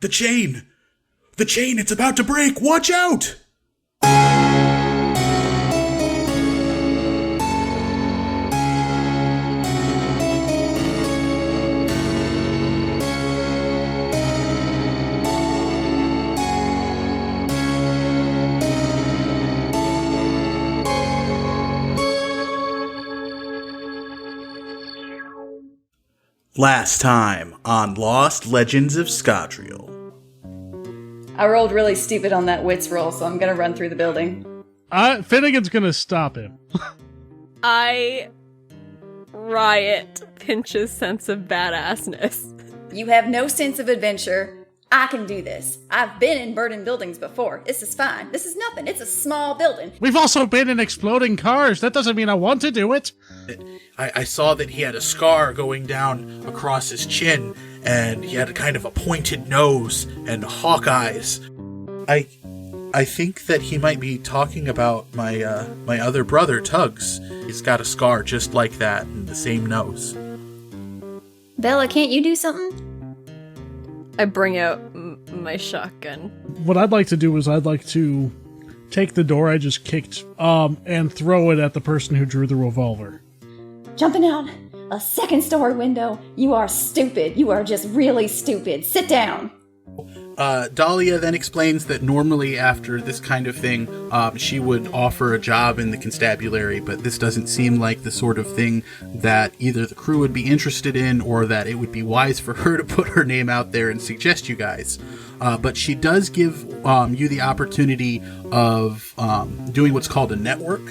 The chain! The chain, it's about to break! Watch out! Last time on Lost Legends of Scadrial. I rolled really stupid on that wits roll, so I'm gonna run through the building. Finnigan's gonna stop him. I riot Pinch's sense of badassness. You have no sense of adventure. I can do this. I've been in burdened buildings before. This is fine. This is nothing. It's a small building. We've also been in exploding cars. That doesn't mean I want to do it. I saw that he had a scar going down across his chin, and he had a kind of a pointed nose and hawk eyes. I think that he might be talking about my other brother, Tugs. He's got a scar just like that and the same nose. Bella, can't you do something? I bring out my shotgun. What I'd like to do is I'd like to take the door I just kicked and throw it at the person who drew the revolver. Jumping out a second story window. You are stupid. You are just really stupid. Sit down. Dahlia then explains that normally after this kind of thing, she would offer a job in the constabulary, but this doesn't seem like the sort of thing that either the crew would be interested in or that it would be wise for her to put her name out there and suggest you guys. But she does give you the opportunity of doing what's called a network.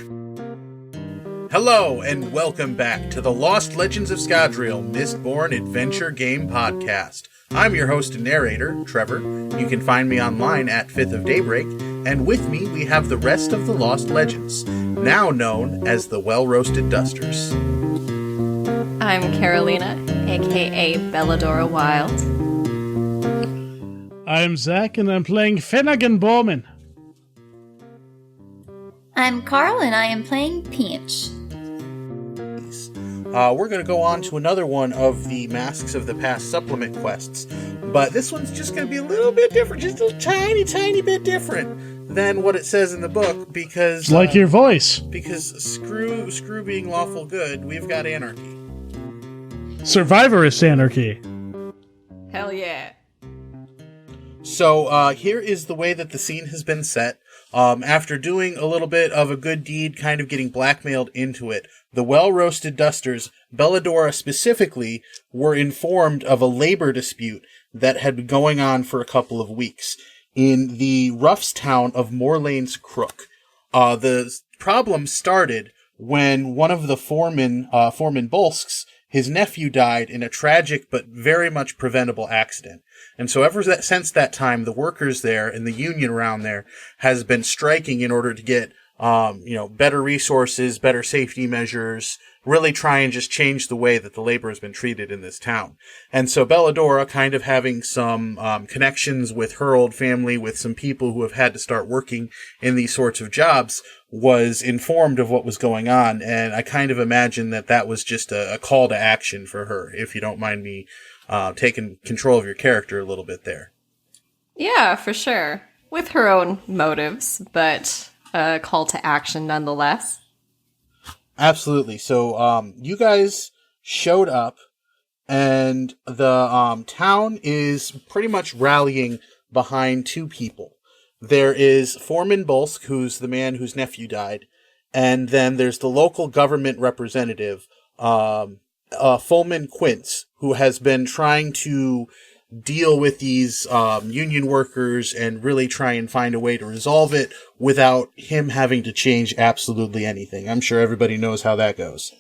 Hello, and welcome back to the Lost Legends of Scadrial Mistborn Adventure Game Podcast. I'm your host and narrator, Trevor. You can find me online at 5th of Daybreak, and with me we have the rest of the Lost Legends, now known as the Well-Roasted Dusters. I'm Carolina, aka Beladora Wilde. I'm Zach, and I'm playing Finnigan Bomon. I'm Carl, and I am playing Pinch. We're going to go on to another one of the Masks of the Past supplement quests, but this one's just going to be a little bit different, just a tiny bit different than what it says in the book, because... It's like your voice. Because screw being lawful good, we've got anarchy. Survivorist anarchy. Hell yeah. So, here is the way that the scene has been set. After doing a little bit of a good deed, kind of getting blackmailed into it, the Well-Roasted Dusters, Beladora specifically, were informed of a labor dispute that had been going on for a couple of weeks in the roughs town of Morlain's Crook. The problem started when one of the Foreman Bolsks, his nephew, died in a tragic but very much preventable accident. And so since that time, the workers there and the union around there has been striking in order to get, better resources, better safety measures, really try and just change the way that the labor has been treated in this town. And so Beladora, kind of having some connections with her old family, with some people who have had to start working in these sorts of jobs, was informed of what was going on. And I kind of imagine that was just a call to action for her, if you don't mind me taking control of your character a little bit there. Yeah, for sure. With her own motives, but a call to action nonetheless. Absolutely. So you guys showed up, and the town is pretty much rallying behind two people. There is Foreman Bolsk, who's the man whose nephew died, and then there's the local government representative, Fulman Quince, who has been trying to deal with these union workers and really try and find a way to resolve it without him having to change absolutely anything. I'm sure everybody knows how that goes.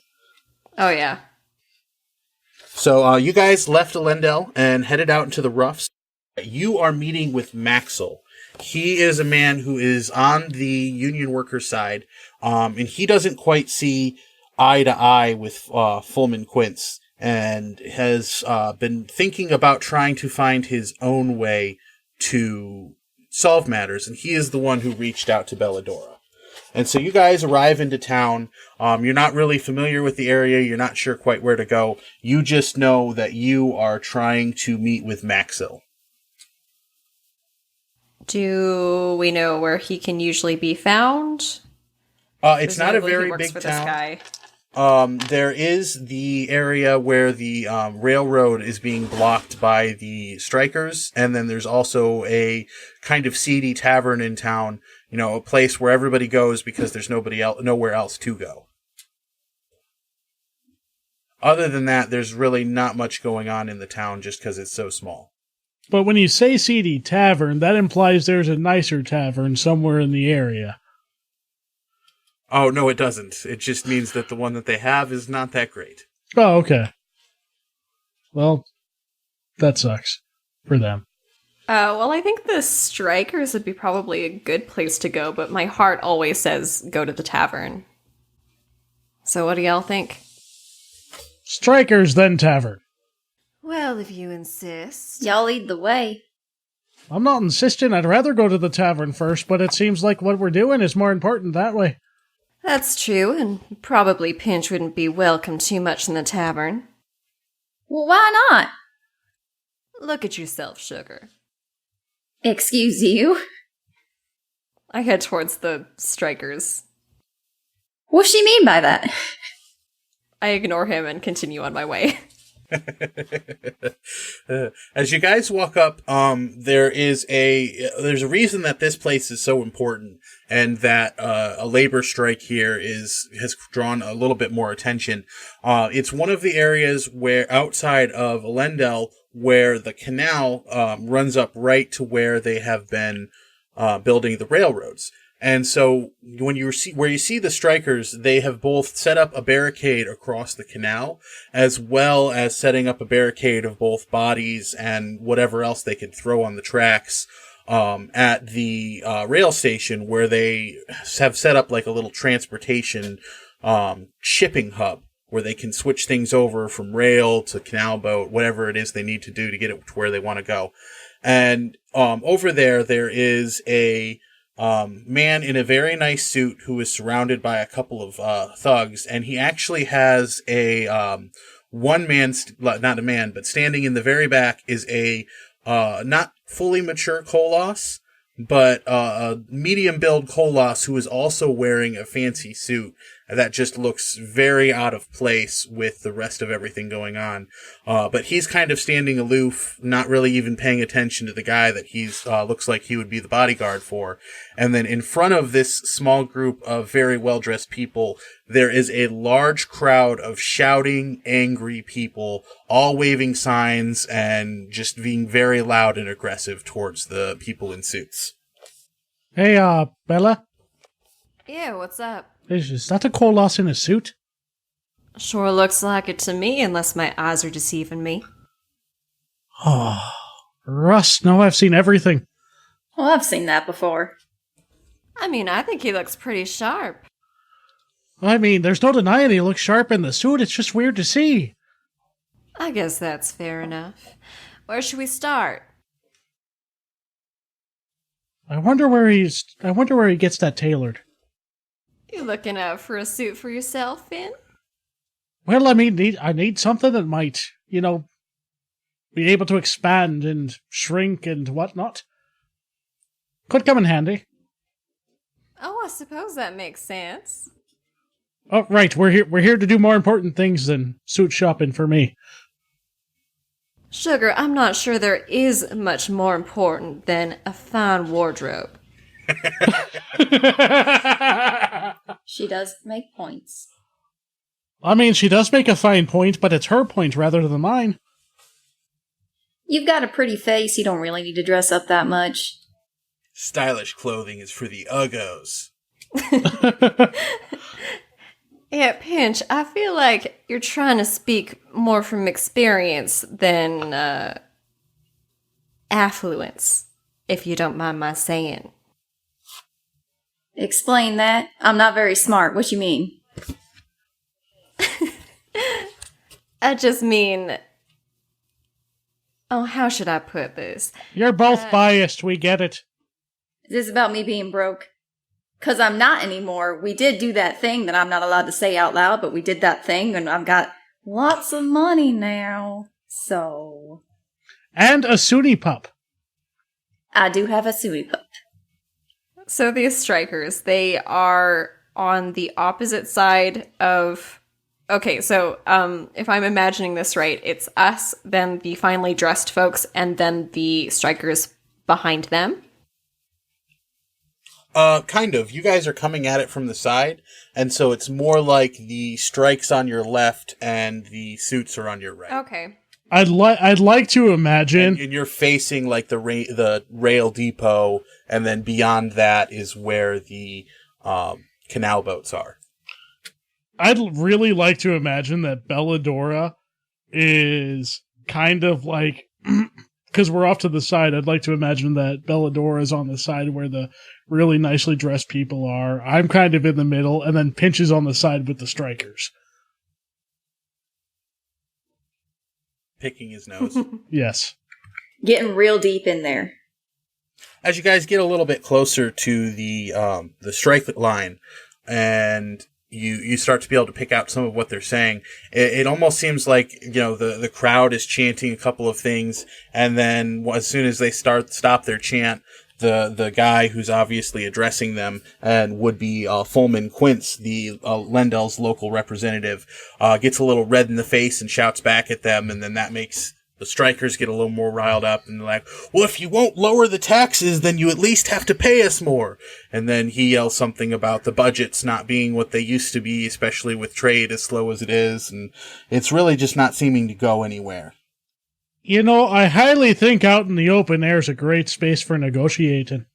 Oh, yeah. So you guys left Elendel and headed out into the roughs. You are meeting with Maxwell. He is a man who is on the union worker side, and he doesn't quite see eye to eye with Fulman Quince, and has been thinking about trying to find his own way to solve matters, and he is the one who reached out to Beladora. And so you guys arrive into town. You're not really familiar with the area. You're not sure quite where to go. You just know that you are trying to meet with Maxwell. Do we know where he can usually be found? It's not a Presumably he very works big for this town. guy. There is the area where the railroad is being blocked by the strikers, and then there's also a kind of seedy tavern in town. You know, a place where everybody goes because there's nowhere else to go. Other than that, there's really not much going on in the town just because it's so small. But when you say seedy tavern, that implies there's a nicer tavern somewhere in the area. Oh, no, it doesn't. It just means that the one that they have is not that great. Oh, okay. Well, that sucks for them. Well, I think the strikers would be probably a good place to go, but my heart always says go to the tavern. So what do y'all think? Strikers, then tavern. Well, if you insist. Y'all lead the way. I'm not insisting. I'd rather go to the tavern first, but it seems like what we're doing is more important that way. That's true, and probably Pinch wouldn't be welcome too much in the tavern. Well, why not? Look at yourself, Sugar. Excuse you? I head towards the strikers. What's she mean by that? I ignore him and continue on my way. As you guys walk up, there's a reason that this place is so important, and that a labor strike here has drawn a little bit more attention. It's one of the areas where outside of Elendel where the canal runs up right to where they have been building the railroads. And so where you see the strikers, they have both set up a barricade across the canal, as well as setting up a barricade of both bodies and whatever else they could throw on the tracks at the rail station, where they have set up like a little transportation shipping hub where they can switch things over from rail to canal boat, whatever it is they need to do to get it to where they want to go. And over there is a man in a very nice suit who is surrounded by a couple of thugs, and he actually has a not a man, but standing in the very back is a not fully mature Koloss, but a medium build Koloss who is also wearing a fancy suit that just looks very out of place with the rest of everything going on. But he's kind of standing aloof, not really even paying attention to the guy that he's looks like he would be the bodyguard for. And then in front of this small group of very well-dressed people, there is a large crowd of shouting, angry people, all waving signs and just being very loud and aggressive towards the people in suits. Hey, Bella? Yeah, what's up? Is that a Koloss in a suit? Sure looks like it to me, unless my eyes are deceiving me. Oh, Russ, now I've seen everything. Well, I've seen that before. I mean, I think he looks pretty sharp. I mean, there's no denying he looks sharp in the suit. It's just weird to see. I guess that's fair enough. Where should we start? I wonder where he gets that tailored. You looking out for a suit for yourself, Finn? Well, I mean, I need something that might, be able to expand and shrink and whatnot. Could come in handy. Oh, I suppose that makes sense. Oh, right. We're here to do more important things than suit shopping for me. Sugar, I'm not sure there is much more important than a fine wardrobe. She does make points. I mean, she does make a fine point, but it's her point rather than mine. You've got a pretty face. You don't really need to dress up that much. Stylish clothing is for the uggos. Yeah, Pinch, I feel like you're trying to speak more from experience than affluence, if you don't mind my saying. Explain that. I'm not very smart. What you mean? I just mean... Oh, how should I put this? You're both biased, we get it. Is this about me being broke? 'Cause I'm not anymore. We did do that thing that I'm not allowed to say out loud, but we did that thing and I've got lots of money now. So... And a Sunni pup. I do have a suey pup. So these strikers, they are on the opposite side of... Okay, so if I'm imagining this right, it's us, then the finely dressed folks, and then the strikers behind them? Kind of. You guys are coming at it from the side, and so it's more like the strikes on your left and the suits are on your right. Okay. I'd like to imagine, And you're facing like the rail depot, and then beyond that is where the canal boats are. I'd really like to imagine that Beladora is kind of like, because we're off to the side, I'd like to imagine that Beladora is on the side where the really nicely dressed people are. I'm kind of in the middle, and then Pinch is on the side with the strikers. Picking his nose. Yes. Getting real deep in there. As you guys get a little bit closer to the strike line, and you start to be able to pick out some of what they're saying, it almost seems like, the crowd is chanting a couple of things, and then as soon as they stop their chant, the guy who's obviously addressing them and would be Fulman Quince, the Lendell's local representative, gets a little red in the face and shouts back at them, and then that makes the strikers get a little more riled up, and they're like, well, if you won't lower the taxes, then you at least have to pay us more. And then he yells something about the budgets not being what they used to be, especially with trade as slow as it is, and it's really just not seeming to go anywhere. I highly think out in the open air is a great space for negotiating.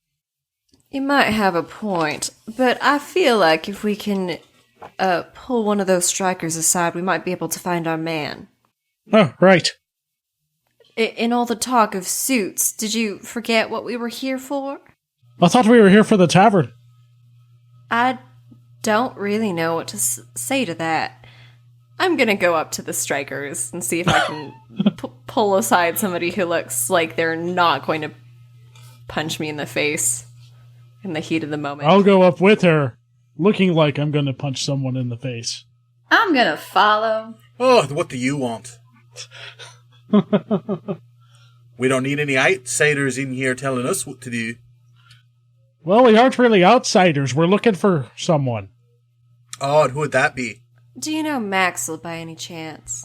You might have a point, but I feel like if we can pull one of those strikers aside, we might be able to find our man. Oh, right. In all the talk of suits, did you forget what we were here for? I thought we were here for the tavern. I don't really know what to say to that. I'm gonna go up to the strikers and see if I can pull aside somebody who looks like they're not going to punch me in the face in the heat of the moment. I'll go up with her, looking like I'm going to punch someone in the face. I'm gonna follow. Oh, what do you want? We don't need any outsiders in here telling us what to do. Well, we aren't really outsiders. We're looking for someone. Oh, and who would that be? Do you know Maxwell by any chance?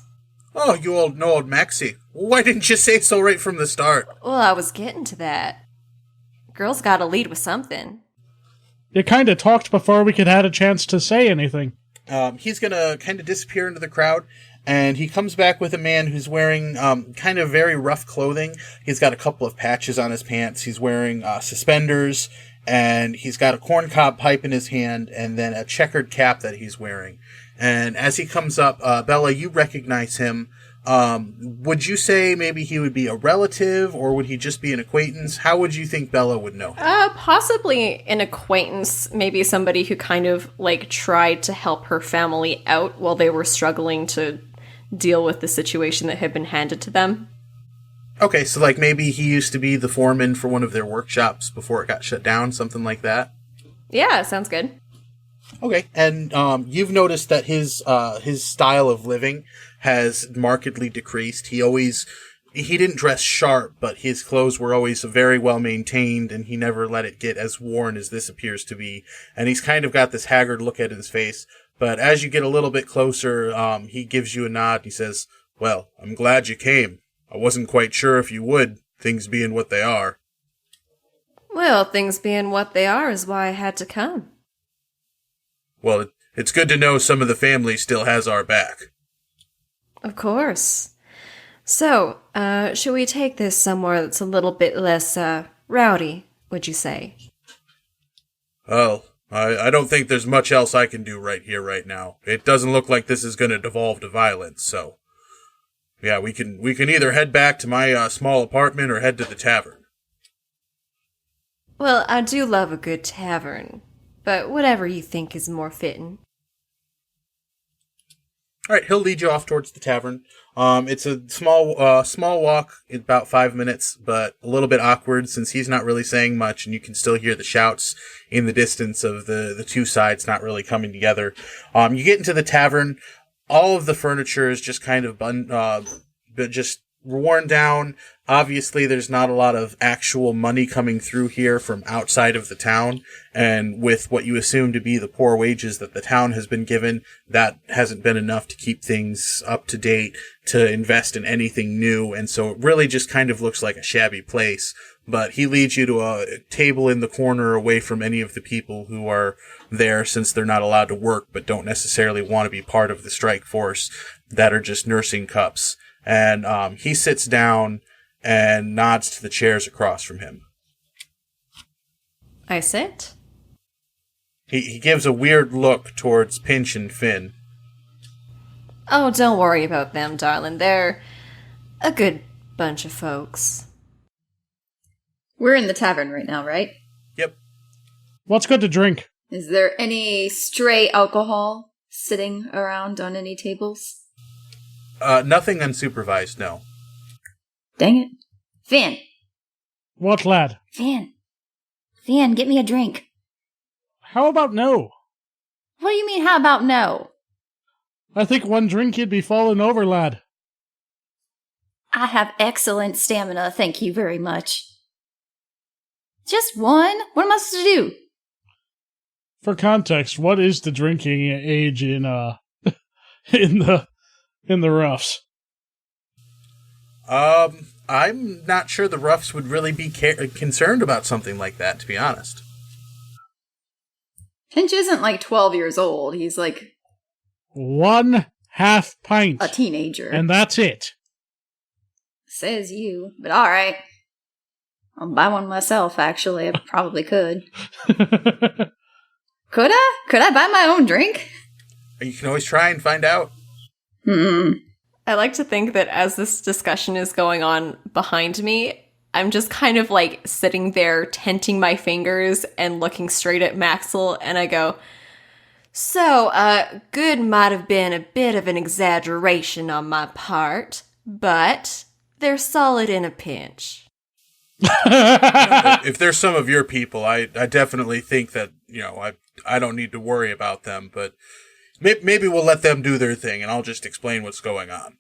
Oh, you all know old Maxie. Why didn't you say so right from the start? Well, I was getting to that. Girls gotta lead with something. You kind of talked before we could have a chance to say anything. He's gonna kind of disappear into the crowd, and he comes back with a man who's wearing kind of very rough clothing. He's got a couple of patches on his pants. He's wearing suspenders, and he's got a corncob pipe in his hand, and then a checkered cap that he's wearing. And as he comes up, Bella, you recognize him. Would you say maybe he would be a relative, or would he just be an acquaintance? How would you think Bella would know him? Possibly an acquaintance, maybe somebody who kind of, tried to help her family out while they were struggling to deal with the situation that had been handed to them. Okay, so maybe he used to be the foreman for one of their workshops before it got shut down, something like that? Yeah, sounds good. Okay, and you've noticed that his style of living has markedly decreased. He didn't dress sharp, but his clothes were always very well maintained, and he never let it get as worn as this appears to be. And he's kind of got this haggard look at his face. But as you get a little bit closer, he gives you a nod. He says, "Well, I'm glad you came. I wasn't quite sure if you would, things being what they are." Well, things being what they are is why I had to come. Well, it's good to know some of the family still has our back. Of course. So, should we take this somewhere that's a little bit less, rowdy, would you say? Well, I don't think there's much else I can do right here, right now. It doesn't look like this is going to devolve to violence, so... Yeah, we can either head back to my small apartment or head to the tavern. Well, I do love a good tavern, but whatever you think is more fitting. All right, he'll lead you off towards the tavern. It's a small walk, about 5 minutes, but a little bit awkward since he's not really saying much, and you can still hear the shouts in the distance of the two sides not really coming together. You get into the tavern. All of the furniture is just kind of just worn down. Obviously, there's not a lot of actual money coming through here from outside of the town, and with what you assume to be the poor wages that the town has been given, that hasn't been enough to keep things up to date, to invest in anything new, and so it really just kind of looks like a shabby place. But he leads you to a table in the corner away from any of the people who are there, since they're not allowed to work but don't necessarily want to be part of the strike force, that are just nursing cups. And he sits down and nods to the chairs across from him. I sit. He gives a weird look towards Pinch and Finn. Oh, don't worry about them, darling. They're a good bunch of folks. We're in the tavern right now, right? Yep. What's good to drink? Is there any stray alcohol sitting around on any tables? Nothing unsupervised, no. Dang it. Finn! What, lad? Finn, get me a drink. How about no? What do you mean, how about no? I think one drink you'd be falling over, lad. I have excellent stamina, thank you very much. Just one? What am I supposed to do? For context, what is the drinking age in in the roughs? I'm not sure the roughs would really be concerned about something like that, to be honest. Pinch isn't like 12 years old. He's like 1/2 pint. a teenager. And that's it. Says you. But alright. I'll buy one myself, actually. I probably could. Could I? Could I buy my own drink? You can always try and find out. I like to think that as this discussion is going on behind me, I'm just kind of like sitting there tenting my fingers and looking straight at Maxwell, and I go, so, good might have been a bit of an exaggeration on my part, but they're solid in a pinch. If there's some of your people, I definitely think that, I don't need to worry about them, but maybe we'll let them do their thing, and I'll just explain what's going on.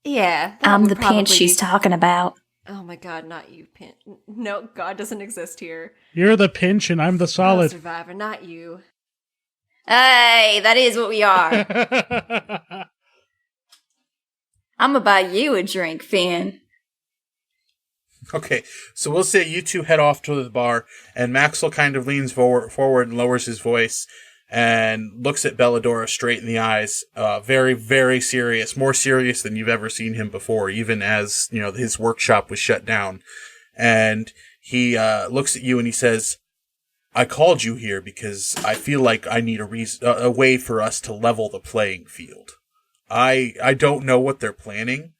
Yeah. I'm the pinch she's talking about. Oh my god, not you, Pinch. No, God doesn't exist here. You're the pinch and I'm the No, solid. Survivor, not you. Hey, that is what we are. I'm gonna buy you a drink, Finn. Okay, so we'll say you two head off to the bar, and Maxwell kind of leans forward and lowers his voice and looks at Beladora straight in the eyes, very, very serious, more serious than you've ever seen him before, even as, his workshop was shut down. And he looks at you and he says, I called you here because I feel like I need a way for us to level the playing field. I don't know what they're planning,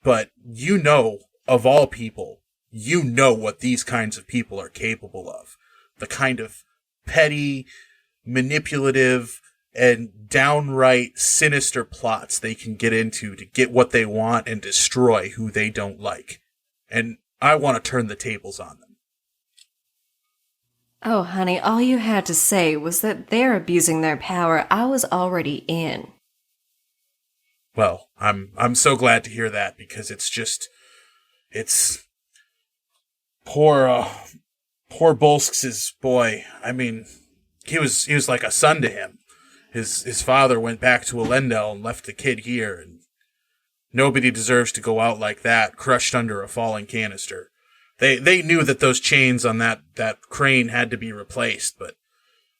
but of all people, what these kinds of people are capable of. The kind of petty, manipulative, and downright sinister plots they can get into to get what they want and destroy who they don't like. And I want to turn the tables on them. Oh, honey, all you had to say was that they're abusing their power I was already in. Well, I'm so glad to hear that, because it's poor Bolsk's boy. I mean, he was like a son to him. His father went back to Elendel and left the kid here, and nobody deserves to go out like that, crushed under a falling canister. They knew that those chains on that crane had to be replaced, but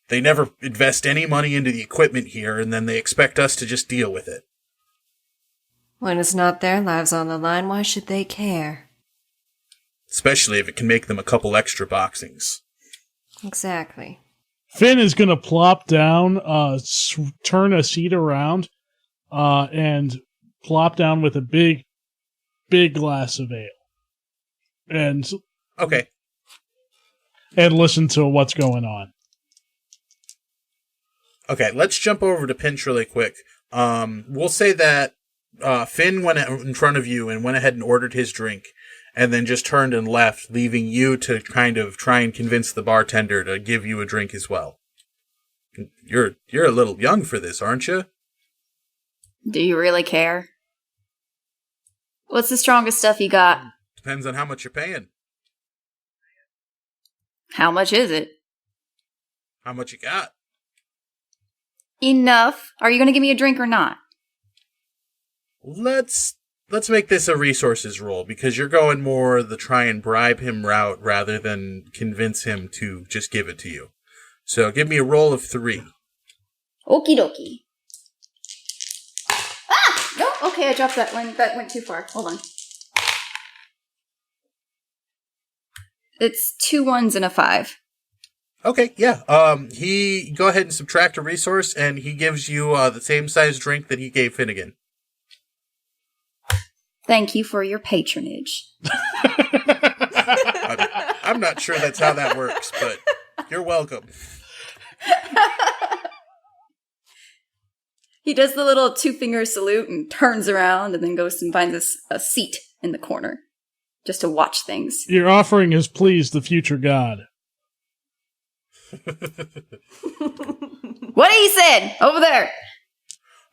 they never invest any money into the equipment here, and then they expect us to just deal with it. When it's not their lives on the line, why should they care? Especially if it can make them a couple extra boxings. Exactly. Finn is going to plop down, turn a seat around, and plop down with a big glass of ale. And okay. And listen to what's going on. Okay, let's jump over to Pinch really quick. We'll say that Finn went in front of you and went ahead and ordered his drink, and then just turned and left, leaving you to kind of try and convince the bartender to give you a drink as well. You're a little young for this, aren't you? Do you really care? What's the strongest stuff you got? Depends on how much you're paying. How much is it? How much you got? Enough. Are you going to give me a drink or not? Let's make this a resources roll, because you're going more the try and bribe him route rather than convince him to just give it to you. So give me a roll of 3. Okie dokie. Ah! No, okay, I dropped that one. That went too far. Hold on. It's 2 1s and a 5. Okay, yeah. He go ahead and subtract a resource, and he gives you the same size drink that he gave Finnigan. Thank you for your patronage. I'm not sure that's how that works, but you're welcome. He does the little 2-finger salute and turns around and then goes and finds us a seat in the corner just to watch things. Your offering has pleased the future god. What he said over there.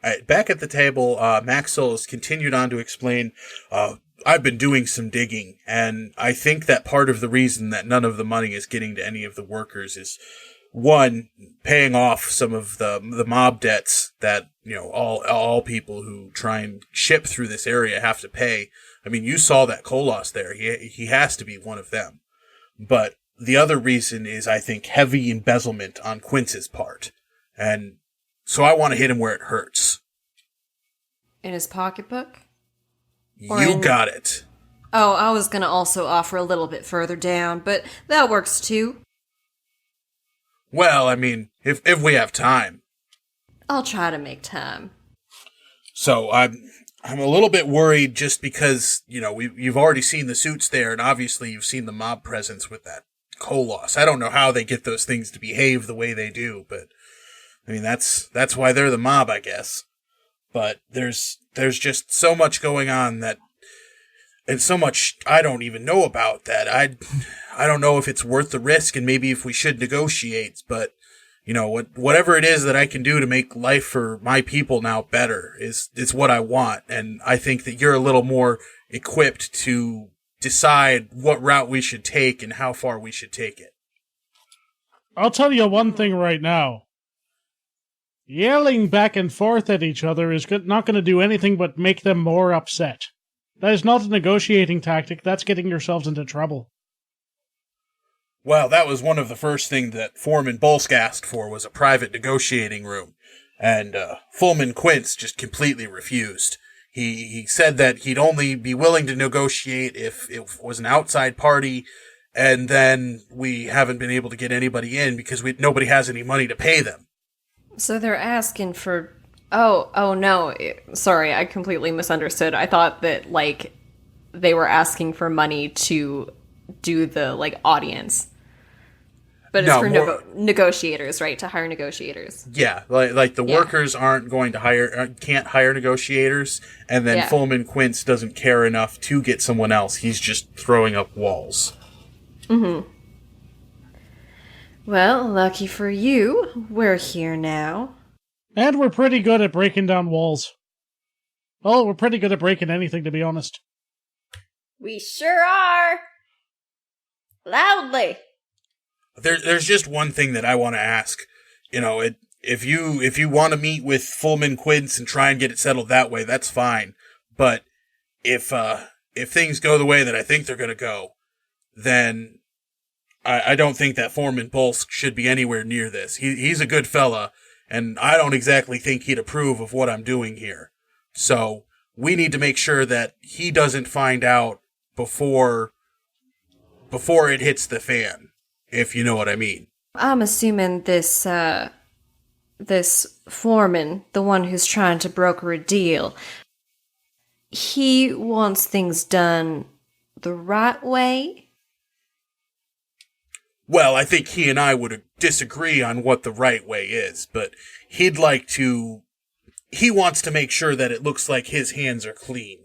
All right, back at the table, Maxwell has continued on to explain, I've been doing some digging, and I think that part of the reason that none of the money is getting to any of the workers is, one, paying off some of the mob debts that, all people who try and ship through this area have to pay. I mean, you saw that Kolos there. He has to be one of them. But the other reason is, I think, heavy embezzlement on Quince's part. And so I want to hit him where it hurts. In his pocketbook? You got it. Oh, I was going to also offer a little bit further down, but that works too. Well, I mean, if we have time. I'll try to make time. So I'm a little bit worried just because, you've already seen the suits there, and obviously you've seen the mob presence with that Kolos. I don't know how they get those things to behave the way they do, but I mean, that's why they're the mob, I guess. But there's just so much going on and so much I don't even know about that. I don't know if it's worth the risk, and maybe if we should negotiate, but whatever it is that I can do to make life for my people now better is what I want. And I think that you're a little more equipped to decide what route we should take and how far we should take it. I'll tell you one thing right now. Yelling back and forth at each other is not going to do anything but make them more upset. That is not a negotiating tactic. That's getting yourselves into trouble. Well, that was one of the first things that Foreman Bolsk asked for, was a private negotiating room. And Fulman Quince just completely refused. He said that he'd only be willing to negotiate if it was an outside party, and then we haven't been able to get anybody in because nobody has any money to pay them. So they're asking for... Oh no. Sorry, I completely misunderstood. I thought that, they were asking for money to do the, audience. But it's for negotiators, right? To hire negotiators. Yeah, the workers aren't going to can't hire negotiators, and then Fulman Quince doesn't care enough to get someone else. He's just throwing up walls. Mm-hmm. Well, lucky for you, we're here now. And we're pretty good at breaking down walls. Well, we're pretty good at breaking anything, to be honest. We sure are. Loudly. There's just one thing that I want to ask. If you want to meet with Fulman Quince and try and get it settled that way, that's fine. But if things go the way that I think they're going to go, then I don't think that Foreman Bolsk should be anywhere near this. He's a good fella, and I don't exactly think he'd approve of what I'm doing here. So we need to make sure that he doesn't find out before it hits the fan, if you know what I mean. I'm assuming this foreman, the one who's trying to broker a deal, he wants things done the right way? Well, I think he and I would disagree on what the right way is, but he wants to make sure that it looks like his hands are clean.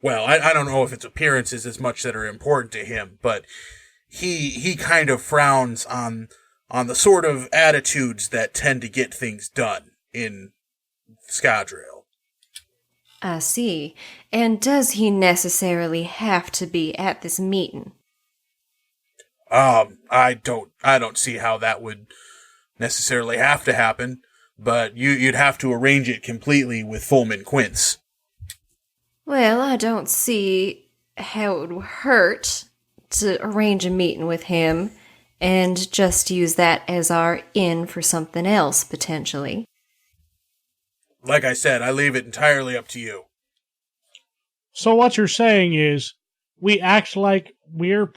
Well, I don't know if it's appearances as much that are important to him, but he kind of frowns on the sort of attitudes that tend to get things done in Scadrial. I see. And does he necessarily have to be at this meeting? I don't see how that would necessarily have to happen, but you'd have to arrange it completely with Fulman Quince. Well, I don't see how it would hurt to arrange a meeting with him and just use that as our in for something else, potentially. Like I said, I leave it entirely up to you. So what you're saying is, we act like the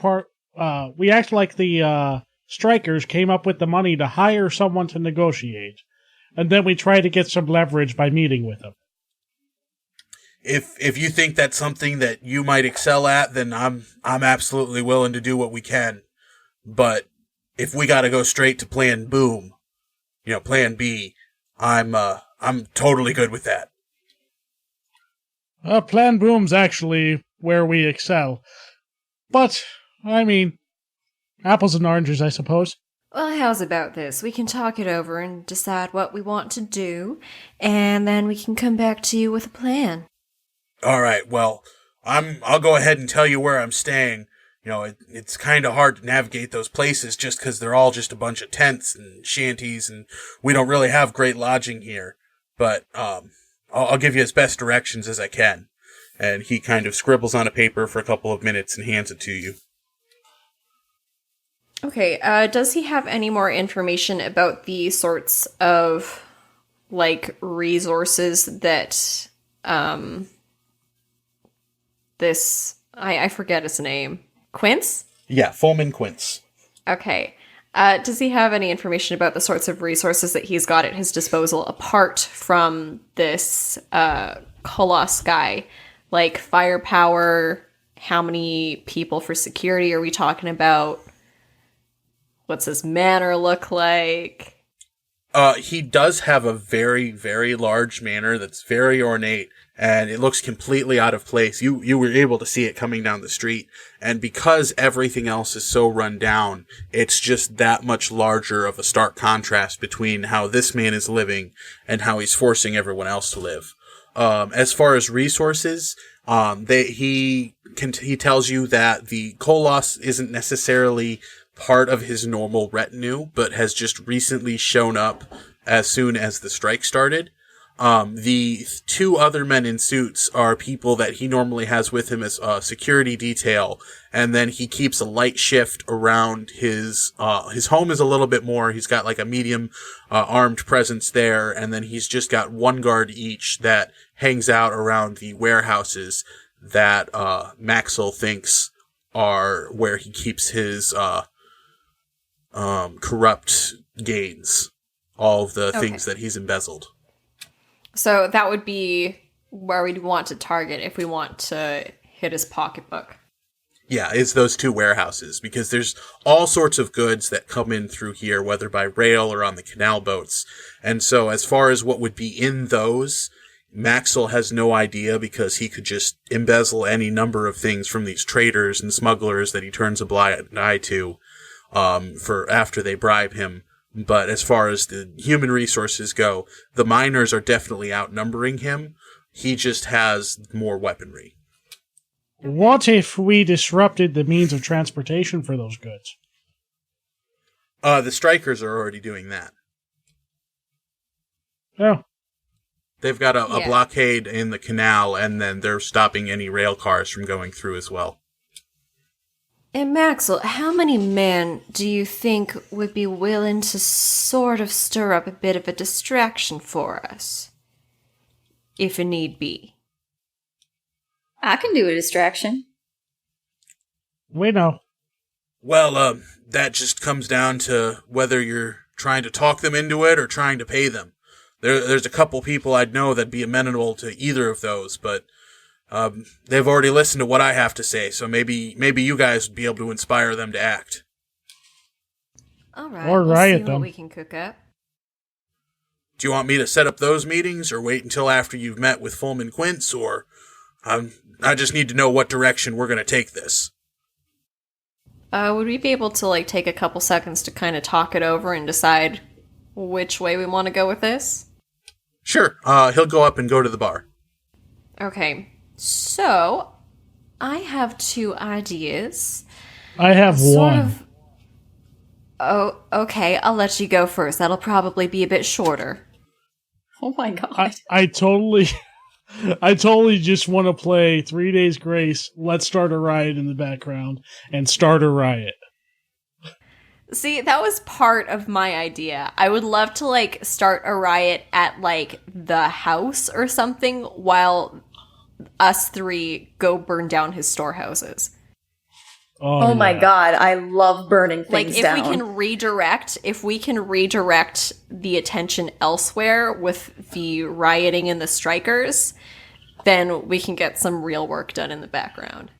strikers came up with the money to hire someone to negotiate, and then we try to get some leverage by meeting with them. If you think that's something that you might excel at, then I'm absolutely willing to do what we can. But if we got to go straight to Plan Boom, Plan B, I'm totally good with that. Plan Boom's actually where we excel. But, I mean, apples and oranges, I suppose. Well, how's about this? We can talk it over and decide what we want to do, and then we can come back to you with a plan. All right, well, I'll go ahead and tell you where I'm staying. It's kind of hard to navigate those places just because they're all just a bunch of tents and shanties, and we don't really have great lodging here. But I'll give you as best directions as I can. And he kind of scribbles on a paper for a couple of minutes and hands it to you. Okay, does he have any more information about the sorts of, resources that, I forget his name. Quince? Yeah, Fulman Quince. Okay. Does he have any information about the sorts of resources that he's got at his disposal apart from this Kolos guy? Like firepower, how many people for security are we talking about? What's his manor look like? He does have a very, very large manor that's very ornate, and it looks completely out of place. You were able to see it coming down the street, and because everything else is so run down, it's just that much larger of a stark contrast between how this man is living and how he's forcing everyone else to live. As far as resources, he tells you that the Kolos isn't necessarily part of his normal retinue, but has just recently shown up as soon as the strike started. The two other men in suits are people that he normally has with him as a security detail, and then he keeps a light shift around his home is a little bit more. He's got like a medium armed presence there, and then he's just got one guard each that hangs out around the warehouses that Maxwell thinks are where he keeps his corrupt gains, all of the things that he's embezzled. So that would be where we'd want to target if we want to hit his pocketbook. Yeah, it's those two warehouses, because there's all sorts of goods that come in through here, whether by rail or on the canal boats. And so as far as what would be in those, Maxwell has no idea, because he could just embezzle any number of things from these traders and smugglers that he turns a blind eye to for after they bribe him. But as far as the human resources go, the miners are definitely outnumbering him. He just has more weaponry. What if we disrupted the means of transportation for those goods? The strikers are already doing that. Oh. They've got a blockade in the canal, and then they're stopping any rail cars from going through as well. And Maxwell, how many men do you think would be willing to sort of stir up a bit of a distraction for us? If a need be. I can do a distraction. We know. Well, that just comes down to whether you're trying to talk them into it or trying to pay them. There's a couple people I'd know that'd be amenable to either of those, but they've already listened to what I have to say, so maybe you guys would be able to inspire them to act. All right, or we'll riot see them. What we can cook up. Do you want me to set up those meetings, or wait until after you've met with Fulman Quince, or I just need to know what direction we're going to take this? Would we be able to take a couple seconds to kind of talk it over and decide which way we want to go with this? Sure. He'll go up and go to the bar. Okay, so I have 2 ideas. I have one. Oh, okay, I'll let you go first. That'll probably be a bit shorter. Oh my god. I totally I totally just want to play 3 Days Grace, Let's Start a Riot in the background, and start a riot. See, that was part of my idea. I would love to, like, start a riot at, like, the house or something while us 3 go burn down his storehouses. Oh my god, I love burning things like, down. if we can redirect the attention elsewhere with the rioting and the strikers, then we can get some real work done in the background.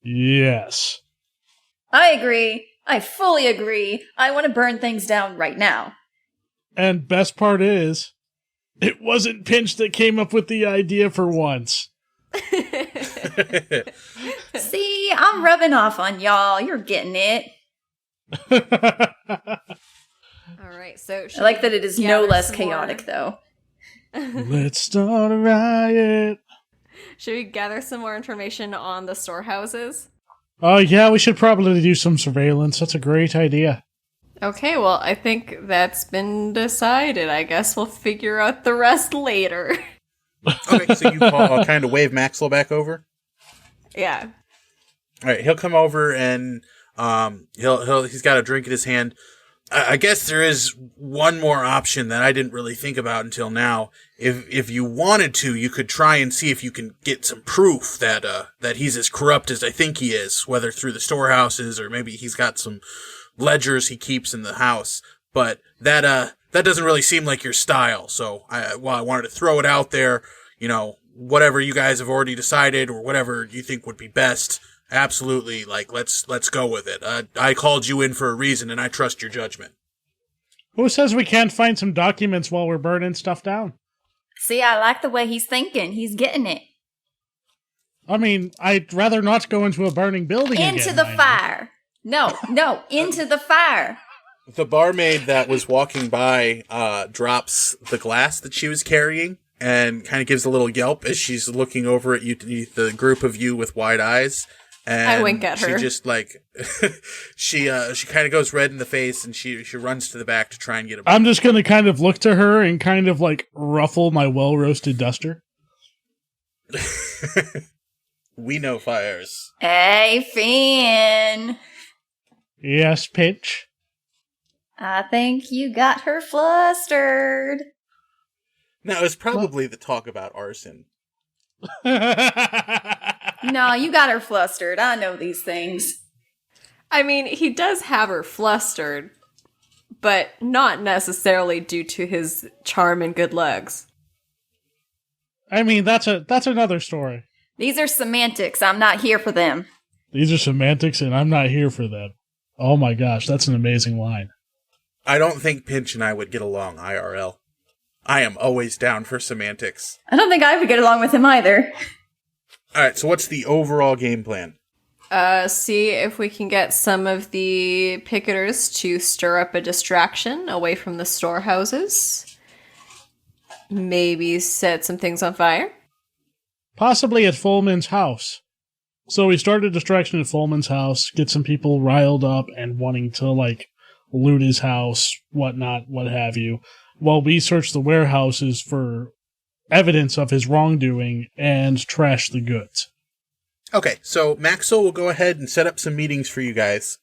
Yes. I agree. I fully agree. I want to burn things down right now. And best part is, it wasn't Pinch that came up with the idea for once. See, I'm rubbing off on y'all. You're getting it. Alright, so... I like that it is no less chaotic, though. Let's start a riot. Should we gather some more information on the storehouses? Oh, yeah, we should probably do some surveillance. That's a great idea. Okay, well, I think that's been decided. I guess we'll figure out the rest later. Okay, so you kind of wave Maxwell back over? Yeah. All right, he'll come over and he's got a drink in his hand. I guess there is one more option that I didn't really think about until now. If you wanted to, you could try and see if you can get some proof that he's as corrupt as I think he is, whether through the storehouses or maybe he's got some ledgers he keeps in the house. But that doesn't really seem like your style. So I wanted to throw it out there. You know, whatever you guys have already decided or whatever you think would be best. Absolutely, like, let's go with it. I called you in for a reason, and I trust your judgment. Who says we can't find some documents while we're burning stuff down? See, I like the way he's thinking. He's getting it. I mean, I'd rather not go into a burning building Into again, the fire. No, into the fire. The barmaid that was walking by drops the glass that she was carrying and kind of gives a little yelp as she's looking over at you, the group of you with wide eyes. And I wink at her. She just she kind of goes red in the face and she runs to the back to try and get a. I'm just going to kind of look to her and kind of like ruffle my well-roasted duster. We know fires. Hey, Finn. Yes, Pinch? I think you got her flustered. Now, it's probably the talk about arson. No, you got her flustered. I know these things. I mean, he does have her flustered, but not necessarily due to his charm and good looks. I mean, that's another story. These are semantics. I'm not here for them. These are semantics, and I'm not here for them. Oh my gosh, that's an amazing line. I don't think Pinch and I would get along IRL. I am always down for semantics. I don't think I would get along with him either. Alright, so what's the overall game plan? See if we can get some of the picketers to stir up a distraction away from the storehouses. Maybe set some things on fire. Possibly at Fullman's house. So we start a distraction at Fullman's house, get some people riled up and wanting to, like, loot his house, whatnot, what have you, while we search the warehouses for evidence of his wrongdoing and trash the goods. Okay, so Maxwell will go ahead and set up some meetings for you guys.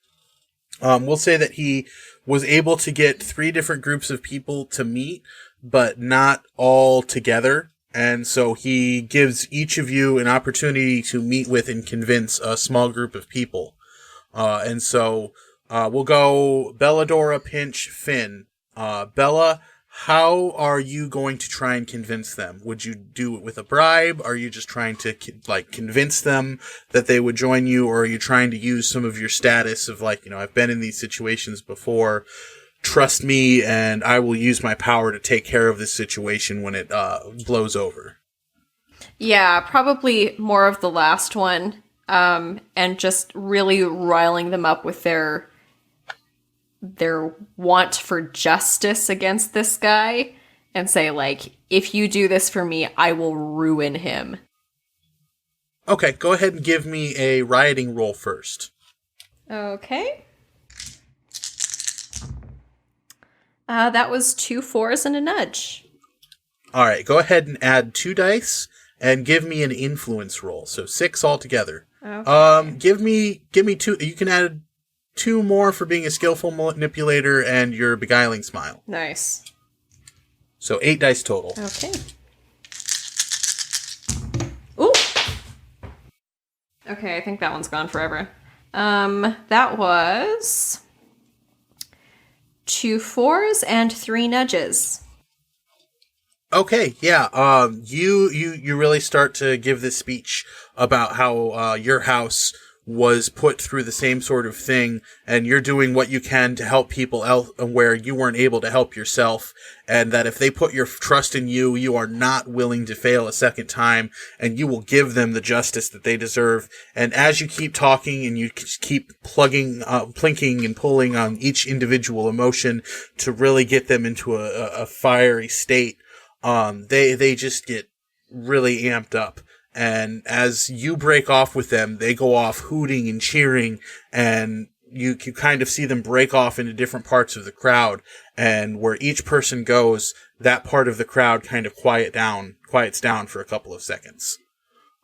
We'll say that he was able to get 3 different groups of people to meet, but not all together. And so he gives each of you an opportunity to meet with and convince a small group of people. And so we'll go Beladora, Pinch, Finn. Bella, how are you going to try and convince them? Would you do it with a bribe? Are you just trying to convince them that they would join you? Or are you trying to use some of your status of I've been in these situations before. Trust me, and I will use my power to take care of this situation when it blows over. Yeah, probably more of the last one, and just really riling them up with their want for justice against this guy, and say, if you do this for me, I will ruin him. Okay, go ahead and give me a rioting roll first. Okay. That was 2 4s and a nudge. All right, go ahead and add 2 dice and give me an influence roll. So 6 altogether. Okay. Give me 2. You can add 2 more for being a skillful manipulator and your beguiling smile. Nice. So 8 dice total. Okay. Ooh. Okay, I think that one's gone forever. That was 2 4s and 3 nudges. Okay, yeah. You really start to give this speech about how your house was put through the same sort of thing, and you're doing what you can to help people out where you weren't able to help yourself, and that if they put your trust in you, you are not willing to fail a second time, and you will give them the justice that they deserve. And as you keep talking and you keep plinking and pulling on each individual emotion to really get them into a fiery state, they just get really amped up. And as you break off with them, they go off hooting and cheering, and you can kind of see them break off into different parts of the crowd. And where each person goes, that part of the crowd kind of quiets down for a couple of seconds.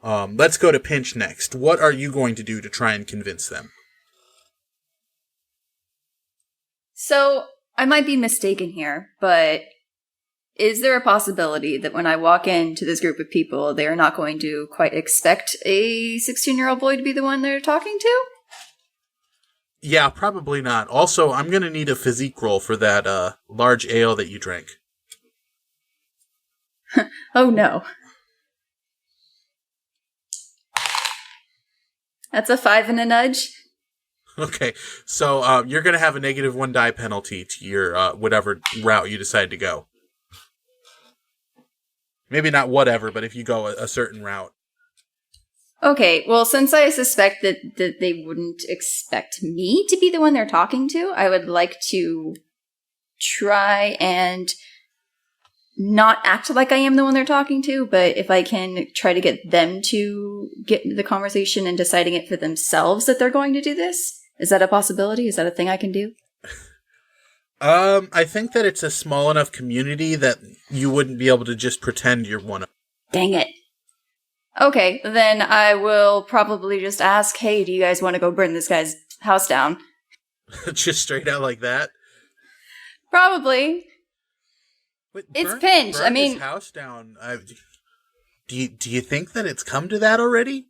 Let's go to Pinch next. What are you going to do to try and convince them? So, I might be mistaken here, but is there a possibility that when I walk into this group of people, they are not going to quite expect a 16-year-old boy to be the one they're talking to? Yeah, probably not. Also, I'm going to need a physique roll for that large ale that you drank. Oh no. That's a 5 and a nudge. Okay, so you're going to have a -1 die penalty to your whatever route you decide to go. Maybe not whatever, but if you go a certain route. Okay, well, since I suspect that they wouldn't expect me to be the one they're talking to, I would like to try and not act like I am the one they're talking to, but if I can try to get them to get into the conversation and deciding it for themselves that they're going to do this. Is that a possibility? Is that a thing I can do? I think that it's a small enough community that you wouldn't be able to just pretend you're one of them. Dang it. Okay, then I will probably just ask, hey, do you guys want to go burn this guy's house down? Just straight out like that? Probably. Wait, It's Pinch. Burn I mean, his house down. Do you think that it's come to that already?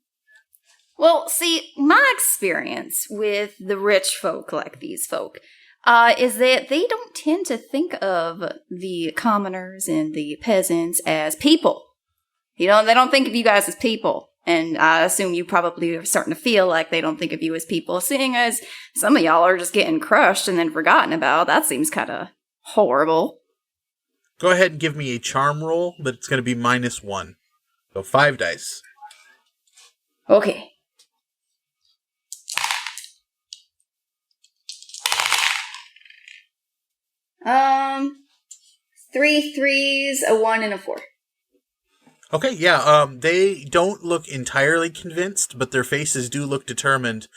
well, see, my experience with the rich folk like these folk is that they don't tend to think of the commoners and the peasants as people. You know, they don't think of you guys as people. And I assume you probably are starting to feel like they don't think of you as people, seeing as some of y'all are just getting crushed and then forgotten about. That seems kind of horrible. Go ahead and give me a charm roll, but it's going to be -1. So 5 dice. Okay. Three threes, a 1, and a 4. Okay, yeah, they don't look entirely convinced, but their faces do look determined.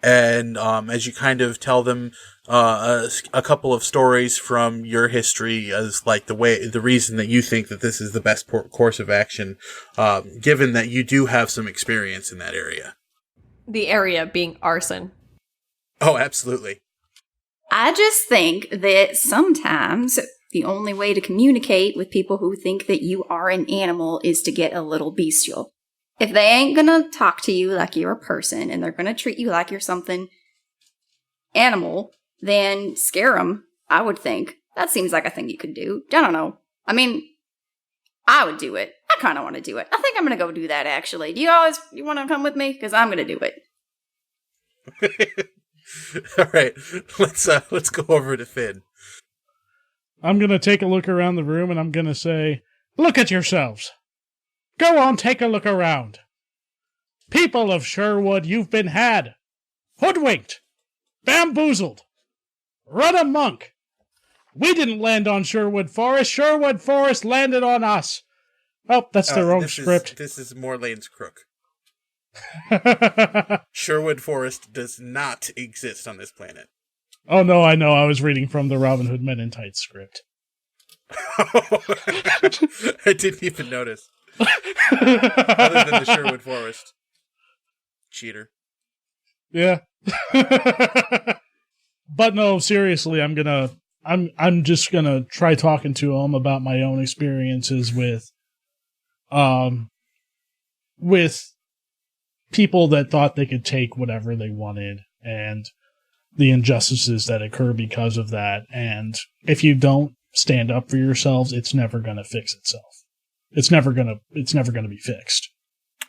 And as you kind of tell them a couple of stories from your history as like the reason that you think that this is the best course of action, given that you do have some experience in that area. The area being arson. Oh, absolutely. I just think that sometimes the only way to communicate with people who think that you are an animal is to get a little bestial. If they ain't gonna talk to you like you're a person and they're gonna treat you like you're something animal, then scare them, I would think. That seems like a thing you could do. I don't know. I mean, I would do it. I kind of want to do it. I think I'm gonna go do that, actually. Do you want to come with me? Because I'm gonna do it. All right, let's go over to Finn. I'm going to take a look around the room and I'm going to say, look at yourselves. Go on, take a look around. People of Sherwood, you've been had, hoodwinked, bamboozled, run amok. We didn't land on Sherwood Forest. Sherwood Forest landed on us. Oh, that's the wrong script. This is Morlain's Crook. Sherwood Forest does not exist on this planet. Oh, no, I know. I was reading from the Robin Hood Men in Tights script. I didn't even notice. Other than the Sherwood Forest. Cheater. Yeah. But no, seriously, I'm just gonna try talking to him about my own experiences with people that thought they could take whatever they wanted and the injustices that occur because of that. And if you don't stand up for yourselves, it's never gonna fix itself. It's never gonna be fixed.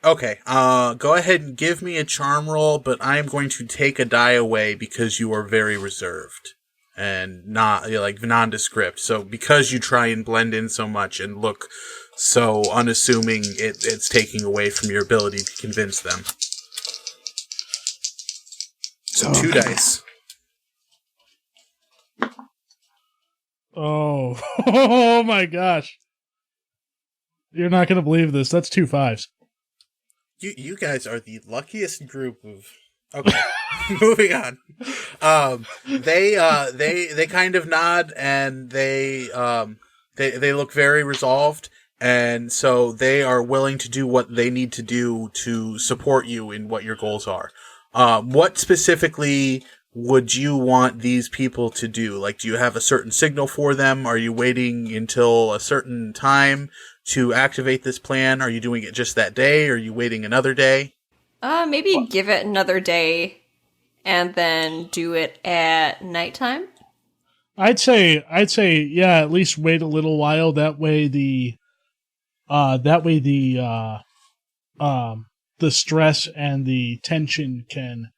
Okay, go ahead and give me a charm roll, but I am going to take a die away because you are very reserved and not nondescript. So because you try and blend in so much and look so unassuming, it's taking away from your ability to convince them. So 2 dice. Oh, oh my gosh. You're not going to believe this. That's 2 5s. You guys are the luckiest group of... Okay, moving on. They kind of nod and they look very resolved, and so they are willing to do what they need to do to support you in what your goals are. What specifically would you want these people to do? Like, do you have a certain signal for them? Are you waiting until a certain time to activate this plan? Are you doing it just that day? Are you waiting another day? Maybe give it another day and then do it at nighttime. I'd say, yeah, at least wait a little while. That way the stress and the tension can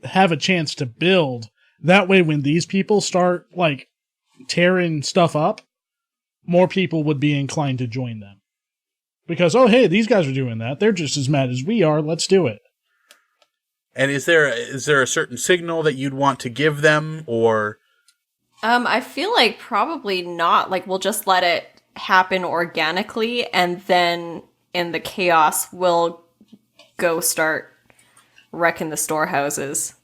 have a chance to build. That way, when these people start, like, tearing stuff up, more people would be inclined to join them. Because, oh, hey, these guys are doing that. They're just as mad as we are. Let's do it. And is there a certain signal that you'd want to give them, or? I feel like probably not. Like, we'll just let it happen organically, and then in the chaos, we'll go start wrecking the storehouses.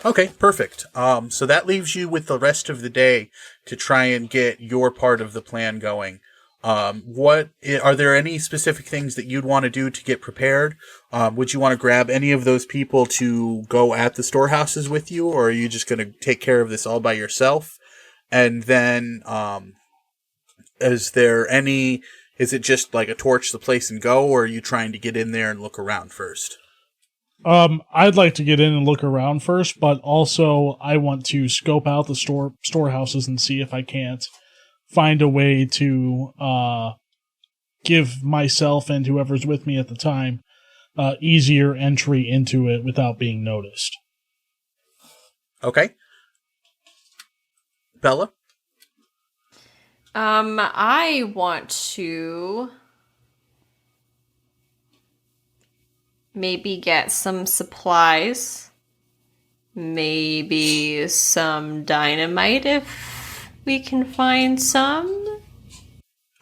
Okay, perfect. So that leaves you with the rest of the day to try and get your part of the plan going. What are there any specific things that you'd want to do to get prepared? Would you want to grab any of those people to go at the storehouses with you, or are you just going to take care of this all by yourself? And then, is it just like a torch the place and go, or are you trying to get in there and look around first? I'd like to get in and look around first, but also I want to scope out the storehouses and see if I can't find a way to give myself and whoever's with me at the time easier entry into it without being noticed. Okay. Bella? I want to maybe get some supplies. Maybe some dynamite if we can find some.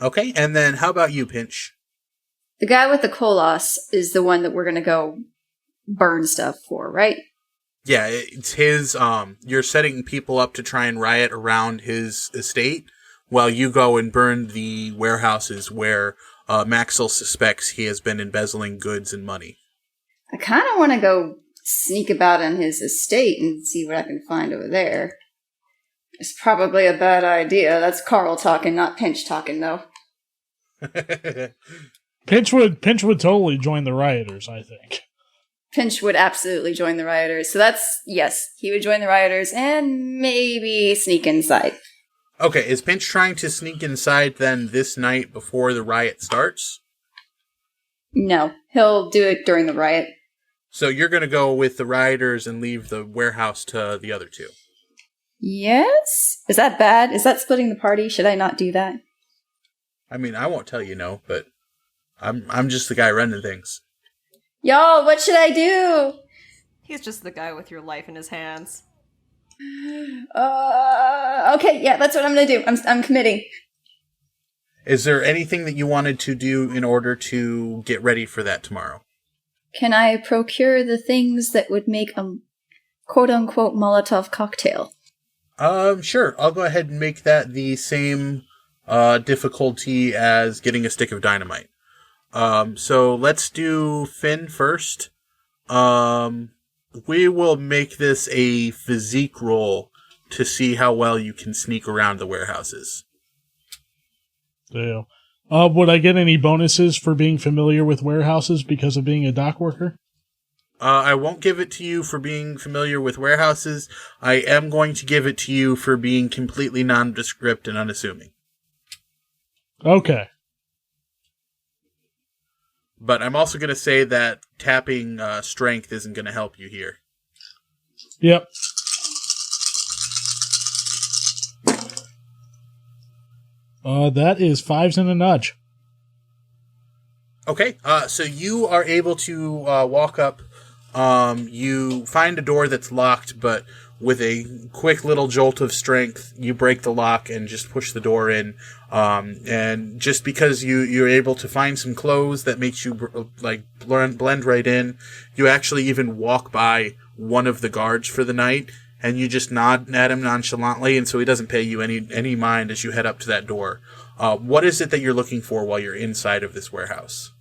Okay, and then how about you, Pinch? The guy with the Kolos is the one that we're going to go burn stuff for, right? Yeah, it's his, you're setting people up to try and riot around his estate while you go and burn the warehouses where Maxwell suspects he has been embezzling goods and money. I kind of want to go sneak about on his estate and see what I can find over there. It's probably a bad idea. That's Carl talking, not Pinch talking, though. Pinch would totally join the rioters, I think. Pinch would absolutely join the rioters. So that's, yes, he would join the rioters and maybe sneak inside. Okay, is Pinch trying to sneak inside then this night before the riot starts? No, he'll do it during the riot. So you're going to go with the rioters and leave the warehouse to the other two? Yes? Is that bad? Is that splitting the party? Should I not do that? I mean, I won't tell you no, but I'm just the guy running things. Y'all, what should I do? He's just the guy with your life in his hands. Okay, yeah, that's what I'm gonna do. I'm committing. Is there anything that you wanted to do in order to get ready for that tomorrow? Can I procure the things that would make a quote-unquote Molotov cocktail? Sure. I'll go ahead and make that the same difficulty as getting a stick of dynamite. So let's do Finn first. We will make this a physique roll to see how well you can sneak around the warehouses. Yeah. Would I get any bonuses for being familiar with warehouses because of being a dock worker? I won't give it to you for being familiar with warehouses. I am going to give it to you for being completely nondescript and unassuming. Okay. But I'm also going to say that tapping strength isn't going to help you here. Yep. That is 5s and a nudge. Okay, so you are able to walk up. You find a door that's locked, but with a quick little jolt of strength, you break the lock and just push the door in. And just because you're able to find some clothes that makes you blend right in, you actually even walk by one of the guards for the night, and you just nod at him nonchalantly, and so he doesn't pay you any mind as you head up to that door. What is it that you're looking for while you're inside of this warehouse?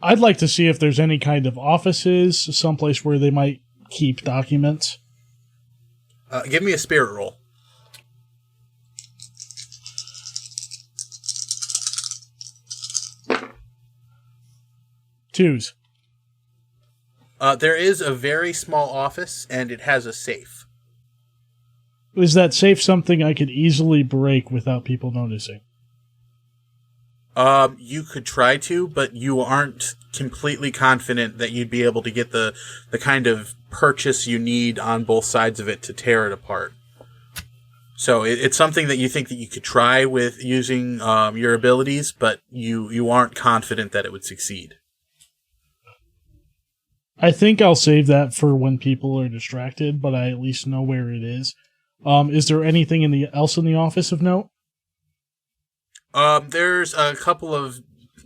I'd like to see if there's any kind of offices, someplace where they might keep documents. Give me a spirit roll. Twos. There is a very small office, and it has a safe. Is that safe something I could easily break without people noticing? You could try to, but you aren't completely confident that you'd be able to get the kind of purchase you need on both sides of it to tear it apart. So it's something that you think that you could try with using your abilities, but you aren't confident that it would succeed. I think I'll save that for when people are distracted, but I at least know where it is. Is there anything else in the office of note? There's a couple of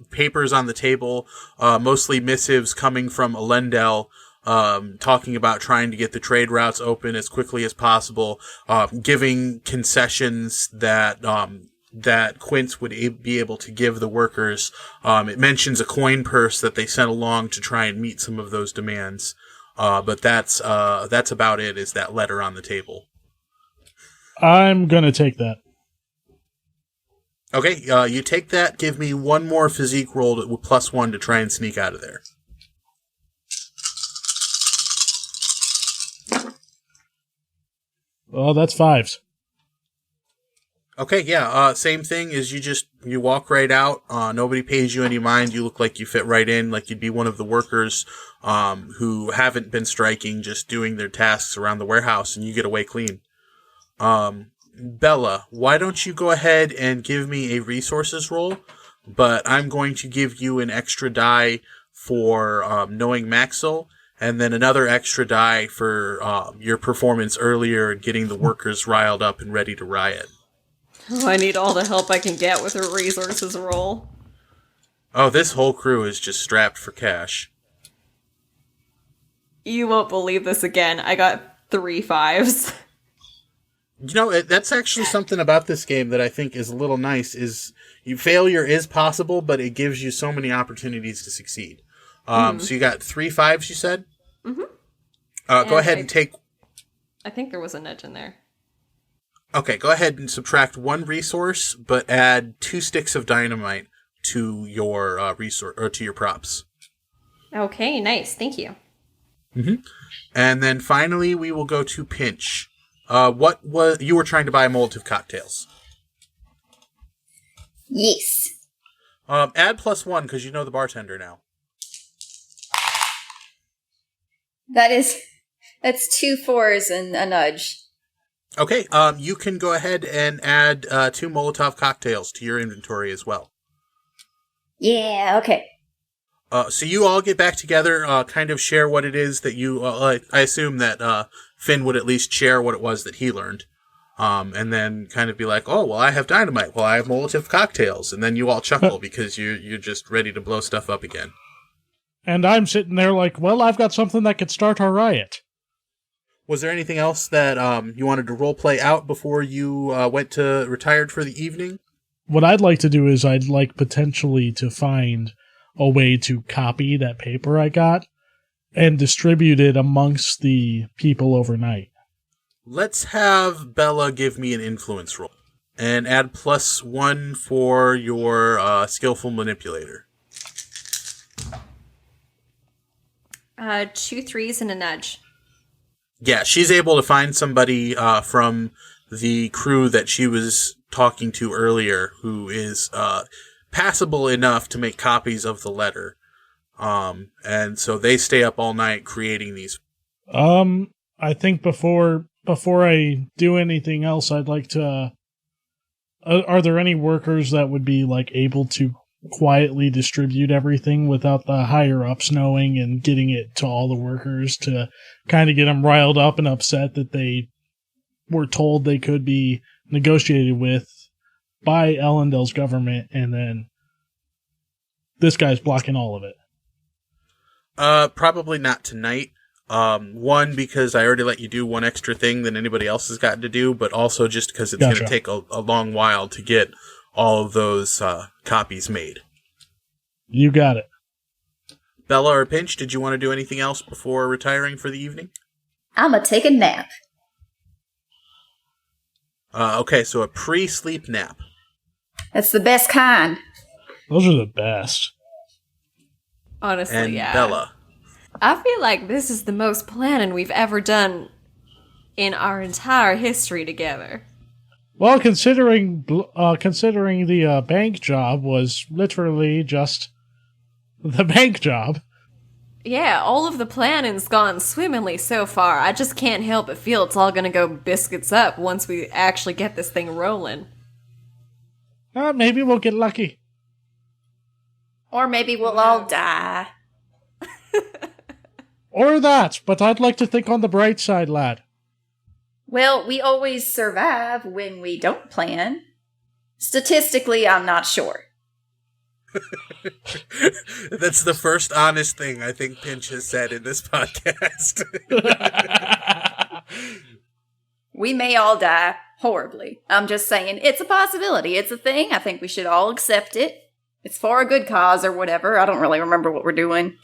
papers on the table, mostly missives coming from Elendel, talking about trying to get the trade routes open as quickly as possible, giving concessions that Quince would be able to give the workers. It mentions a coin purse that they sent along to try and meet some of those demands. But that's about it, is that letter on the table. I'm gonna take that. Okay, you take that. Give me one more physique roll with +1 to try and sneak out of there. Oh, that's 5s. Okay, yeah, same thing is you walk right out. Nobody pays you any mind. You look like you fit right in, like you'd be one of the workers who haven't been striking, just doing their tasks around the warehouse, and you get away clean. Bella, why don't you go ahead and give me a resources roll, but I'm going to give you an extra die for knowing Maxwell, and then another extra die for your performance earlier and getting the workers riled up and ready to riot. Oh, I need all the help I can get with a resources roll. Oh, this whole crew is just strapped for cash. You won't believe this again. I got 3 5s. You know, that's actually something about this game that I think is a little nice, is failure is possible, but it gives you so many opportunities to succeed. So you got 3 5s, you said? Mm-hmm. Go ahead and take... I think there was a nudge in there. Okay, go ahead and subtract 1 resource, but add 2 sticks of dynamite to your resource or to your props. Okay, nice. Thank you. Mm-hmm. And then finally, we will go to Pinch. What was you were trying to buy Molotov cocktails? Yes. Add +1 because you know the bartender now. That's 2 4s and a nudge. Okay, you can go ahead and add 2 Molotov cocktails to your inventory as well. Yeah, okay. So you all get back together, kind of share what it is that you... I assume that Finn would at least share what it was that he learned. And then kind of be like, oh, well, I have dynamite. Well, I have Molotov cocktails. And then you all chuckle because you're just ready to blow stuff up again. And I'm sitting there like, well, I've got something that could start our riot. Was there anything else that you wanted to roleplay out before you retired for the evening? What I'd like to do is I'd like potentially to find a way to copy that paper I got and distribute it amongst the people overnight. Let's have Bella give me an influence roll and add +1 for your skillful manipulator. 2 3s and a nudge. Yeah, she's able to find somebody from the crew that she was talking to earlier who is passable enough to make copies of the letter. And so they stay up all night creating these. I think before I do anything else, I'd like to... are there any workers that would be like able to quietly distribute everything without the higher-ups knowing and getting it to all the workers to kind of get them riled up and upset that they were told they could be negotiated with by Elendil's government, and then this guy's blocking all of it? Probably not tonight. One, because I already let you do one extra thing than anybody else has gotten to do, but also just because it's going to take a long while to get all of those copies made. You got it. Bella or Pinch, did you want to do anything else before retiring for the evening? I'ma take a nap. Okay, so a pre-sleep nap. That's the best kind. Those are the best. Honestly, And yeah. Bella. I feel like this is the most planning we've ever done in our entire history together. Well, considering the bank job was literally just the bank job. Yeah, all of the planning's gone swimmingly so far. I just can't help but feel it's all gonna go biscuits up once we actually get this thing rolling. Maybe we'll get lucky. Or maybe we'll all die. Or that, but I'd like to think on the bright side, lad. Well, we always survive when we don't plan. Statistically, I'm not sure. That's the first honest thing I think Pinch has said in this podcast. We may all die horribly. I'm just saying, it's a possibility. It's a thing. I think we should all accept it. It's for a good cause or whatever. I don't really remember what we're doing.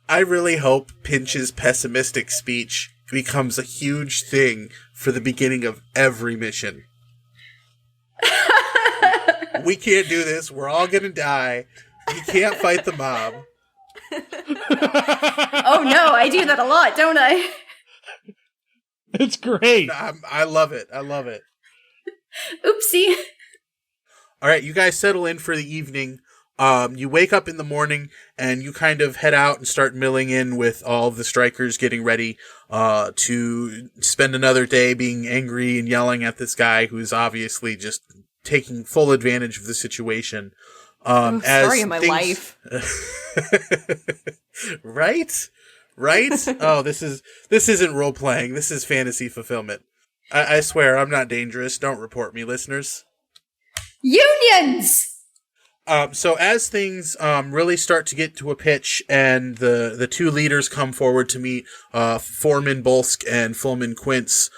I really hope Pinch's pessimistic speech becomes a huge thing for the beginning of every mission. We can't do this. We're all gonna die. We can't fight the mob. Oh no, I do that a lot, don't I? It's great. I love it. I love it. Oopsie. All right, you guys settle in for the evening. You wake up in the morning and you kind of head out and start milling in with all of the strikers getting ready to spend another day being angry and yelling at this guy who's obviously just taking full advantage of the situation. Story of my life. Right? Oh, this isn't role playing. This is fantasy fulfillment. I swear I'm not dangerous. Don't report me, listeners. Unions! So as things really start to get to a pitch and the two leaders come forward to meet Foreman Bolsk and Fulman Quince,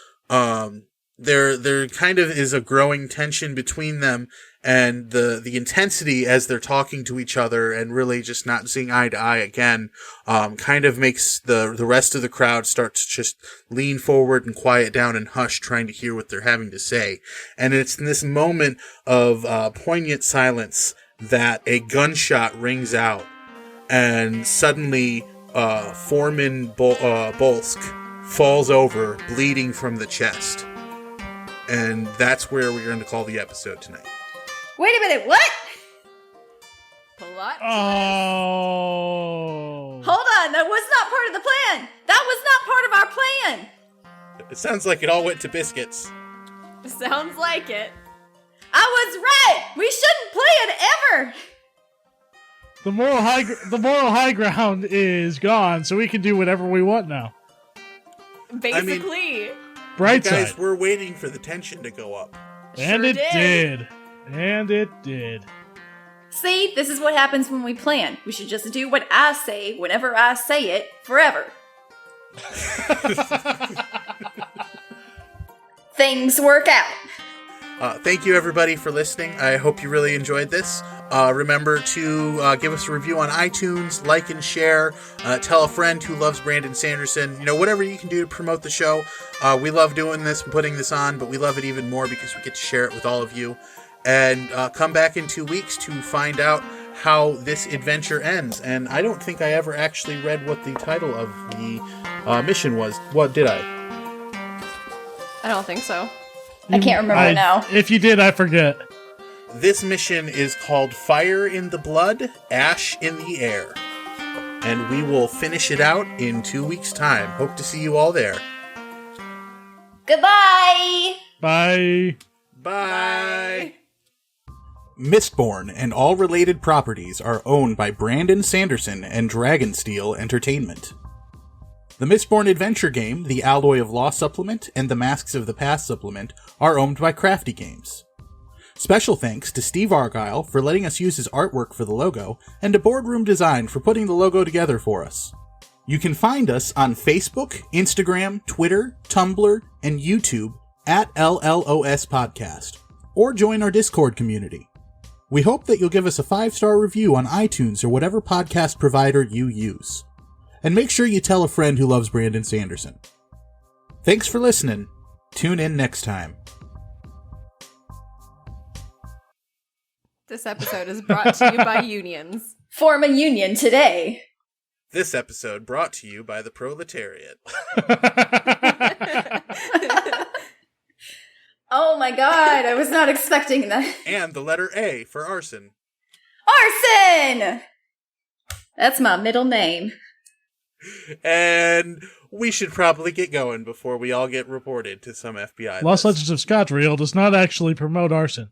there kind of is a growing tension between them, and the intensity as they're talking to each other and really just not seeing eye to eye again kind of makes the rest of the crowd start to just lean forward and quiet down and hush, trying to hear what they're having to say. And it's in this moment of poignant silence that a gunshot rings out, and suddenly Foreman Bolsk falls over, bleeding from the chest. And that's where we're going to call the episode tonight. Wait a minute, what? Plot. Oh. Hold on, that was not part of the plan. That was not part of our plan. It sounds like it all went to biscuits. Sounds like it. I was right. We shouldn't plan ever. The moral high ground is gone, so we can do whatever we want now. Basically. Bright You guys side. were waiting for the tension to go up. And Sure it did. And it did. See, this is what happens when we plan. We should just do what I say whenever I say it forever. Things work out. Thank you, everybody, for listening. I hope you really enjoyed this. Remember to give us a review on iTunes, like and share, tell a friend who loves Brandon Sanderson. You know, whatever you can do to promote the show. We love doing this and putting this on, but we love it even more because we get to share it with all of you. And come back in 2 weeks to find out how this adventure ends. And I don't think I ever actually read what the title of the mission was. What did I? I don't think so. I can't remember now. If you did, I forget. This mission is called Fire in the Blood, Ash in the Air. And we will finish it out in 2 weeks' time. Hope to see you all there. Goodbye! Bye. Bye. Mistborn and all related properties are owned by Brandon Sanderson and Dragonsteel Entertainment. The Mistborn adventure game, the Alloy of Law supplement, and the Masks of the Past supplement are owned by Crafty Games. Special thanks to Steve Argyle for letting us use his artwork for the logo, and to Boardroom Design for putting the logo together for us. You can find us on Facebook, Instagram, Twitter, Tumblr, and YouTube at LLOS Podcast, or join our Discord community. We hope that you'll give us a 5-star review on iTunes or whatever podcast provider you use. And make sure you tell a friend who loves Brandon Sanderson. Thanks for listening. Tune in next time. This episode is brought to you by unions. Form a union today. This episode brought to you by the proletariat. Oh my god, I was not expecting that. And the letter A for arson. Arson! That's my middle name. And we should probably get going before we all get reported to some FBI. Lost list. Legends of Scadrial does not actually promote arson.